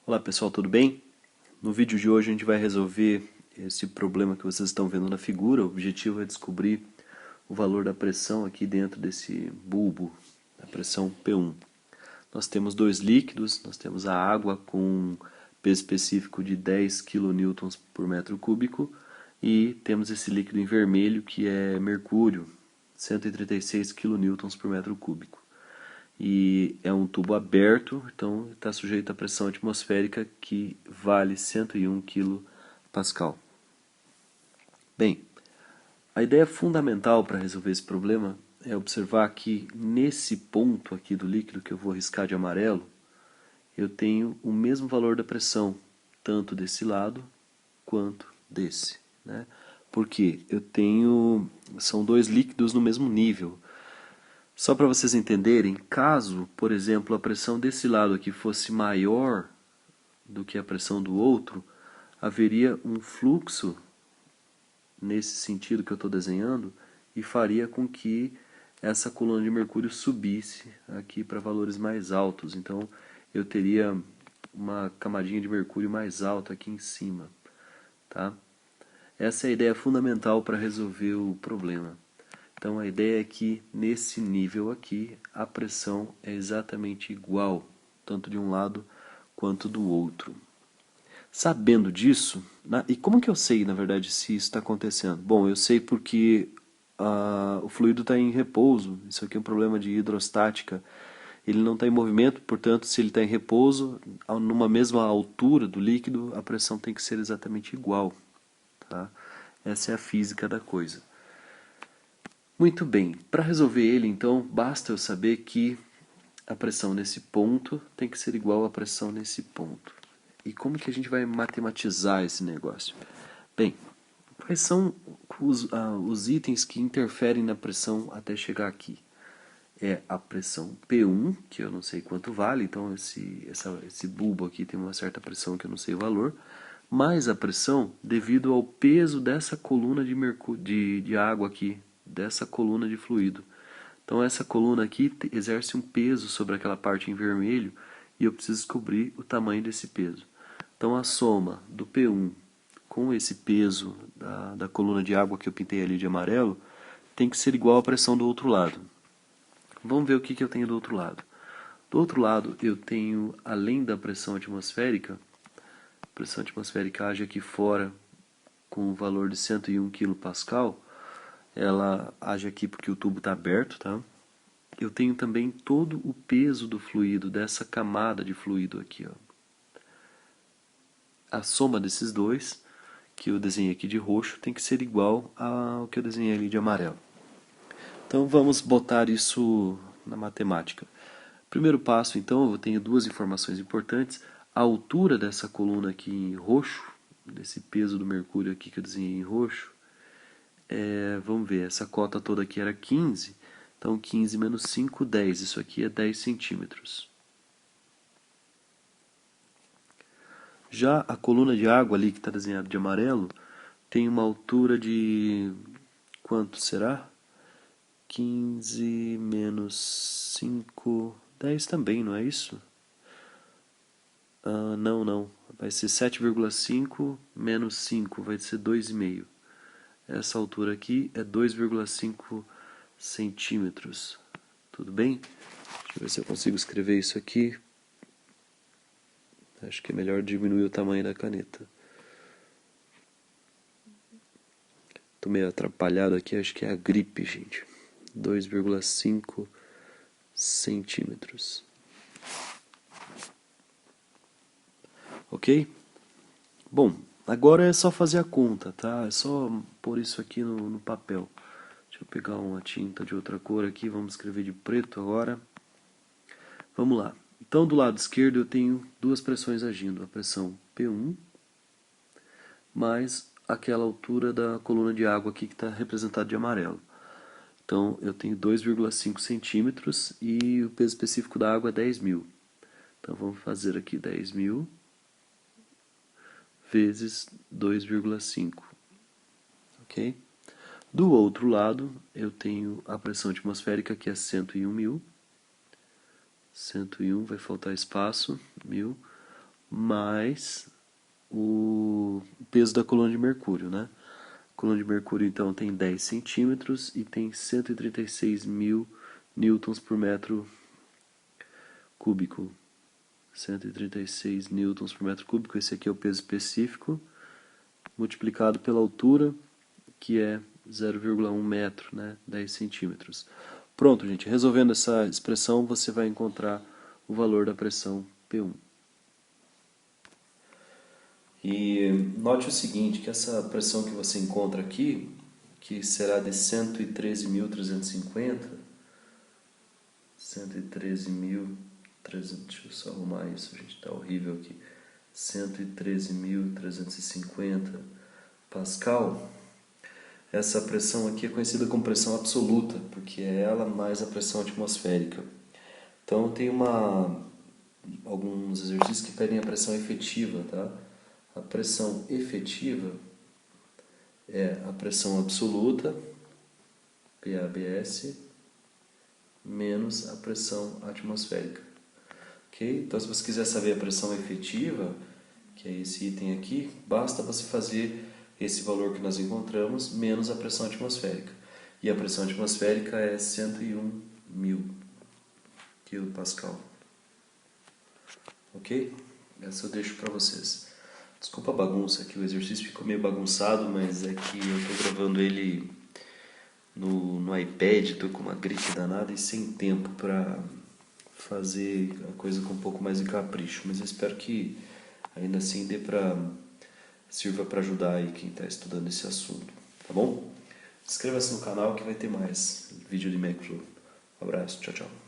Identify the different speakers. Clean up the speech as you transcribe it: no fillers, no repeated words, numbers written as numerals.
Speaker 1: Olá pessoal, tudo bem? No vídeo de hoje a gente vai resolver esse problema que vocês estão vendo na figura. O objetivo é descobrir o valor da pressão aqui dentro desse bulbo, da pressão P1. Nós temos dois líquidos, nós temos a água com peso específico de 10 kN por metro cúbico e temos esse líquido em vermelho que é mercúrio, 136 kN por metro cúbico. E é um tubo aberto, então está sujeito à pressão atmosférica que vale 101 kPa. Bem, a ideia fundamental para resolver esse problema é observar que nesse ponto aqui do líquido que eu vou riscar de amarelo, eu tenho o mesmo valor da pressão, tanto desse lado quanto desse, né? Porque são dois líquidos no mesmo nível. Só para vocês entenderem, caso, por exemplo, a pressão desse lado aqui fosse maior do que a pressão do outro, haveria um fluxo nesse sentido que eu estou desenhando e faria com que essa coluna de mercúrio subisse aqui para valores mais altos. Então eu teria uma camadinha de mercúrio mais alta aqui em cima, tá? Essa é a ideia fundamental para resolver o problema. Então a ideia é que nesse nível aqui a pressão é exatamente igual, tanto de um lado quanto do outro. Sabendo disso, e como que eu sei, na verdade, se isso está acontecendo? Bom, eu sei porque o fluido está em repouso, isso aqui é um problema de hidrostática. Ele não está em movimento, portanto, se ele está em repouso, numa mesma altura do líquido, a pressão tem que ser exatamente igual. Tá? Essa é a física da coisa. Muito bem, para resolver ele, então, basta eu saber que a pressão nesse ponto tem que ser igual à pressão nesse ponto. E como que a gente vai matematizar esse negócio? Bem, quais são os itens que interferem na pressão até chegar aqui? É a pressão P1, que eu não sei quanto vale, então esse bulbo aqui tem uma certa pressão que eu não sei o valor, mais a pressão devido ao peso dessa coluna de água aqui, dessa coluna de fluido. Então essa coluna aqui exerce um peso sobre aquela parte em vermelho e eu preciso descobrir o tamanho desse peso. Então a soma do P1 com esse peso da coluna de água que eu pintei ali de amarelo tem que ser igual à pressão do outro lado. Vamos ver o que eu tenho do outro lado. Do outro lado eu tenho, além da pressão atmosférica, a pressão atmosférica age aqui fora com o valor de 101 kPa. Ela age aqui porque o tubo está aberto, tá? Eu tenho também todo o peso do fluido, dessa camada de fluido aqui, ó. A soma desses dois, que eu desenhei aqui de roxo, tem que ser igual ao que eu desenhei ali de amarelo. Então vamos botar isso na matemática. Primeiro passo, então, eu tenho duas informações importantes. A altura dessa coluna aqui em roxo, desse peso do mercúrio aqui que eu desenhei em roxo, vamos ver, essa cota toda aqui era 15, então 15 menos 5, 10. Isso aqui é 10 centímetros. Já a coluna de água ali, que está desenhada de amarelo, tem uma altura de... quanto será? 15 menos 5... 10 também, não é isso? Não. Vai ser 7,5 menos 5, vai ser 2,5. Essa altura aqui é 2,5 centímetros. Tudo bem? Deixa eu ver se eu consigo escrever isso aqui. Acho que é melhor diminuir o tamanho da caneta. Tô meio atrapalhado aqui, acho que é a gripe, gente. 2,5 centímetros. Ok? Bom, agora é só fazer a conta, tá? É só pôr isso aqui no papel. Deixa eu pegar uma tinta de outra cor aqui, vamos escrever de preto agora. Vamos lá. Então, do lado esquerdo eu tenho duas pressões agindo. A pressão P1 mais aquela altura da coluna de água aqui que está representada de amarelo. Então, eu tenho 2,5 centímetros e o peso específico da água é 10.000. Então, vamos fazer aqui 10.000 vezes 2,5. Ok? Do outro lado, eu tenho a pressão atmosférica que é 101.000. 101, vai faltar espaço, 1.000, mais o peso da coluna de mercúrio, né? A coluna de mercúrio, então, tem 10 centímetros e tem 136 mil newtons por metro cúbico. 136 newtons por metro cúbico, esse aqui é o peso específico, multiplicado pela altura, que é 0,1 metro, né? 10 centímetros. Pronto, gente. Resolvendo essa expressão, você vai encontrar o valor da pressão P1. E note o seguinte, que essa pressão que você encontra aqui, que será de 113.350, 113.300, deixa eu só arrumar isso, gente, tá horrível aqui, 113.350 Pascal, essa pressão aqui é conhecida como pressão absoluta, porque é ela mais a pressão atmosférica. Então tem alguns exercícios que pedem a pressão efetiva, tá? A pressão efetiva é a pressão absoluta, PABS, menos a pressão atmosférica. Ok? Então, se você quiser saber a pressão efetiva, que é esse item aqui, basta você fazer esse valor que nós encontramos menos a pressão atmosférica. E a pressão atmosférica é 101.000 kPa. Ok? Essa eu deixo para vocês. Desculpa a bagunça aqui, o exercício ficou meio bagunçado, mas é que eu estou gravando ele no iPad, estou com uma gripe danada e sem tempo para fazer a coisa com um pouco mais de capricho. Mas eu espero que ainda assim sirva para ajudar aí quem está estudando esse assunto, tá bom? Inscreva-se no canal que vai ter mais vídeo de Macflow. Um abraço, tchau, tchau.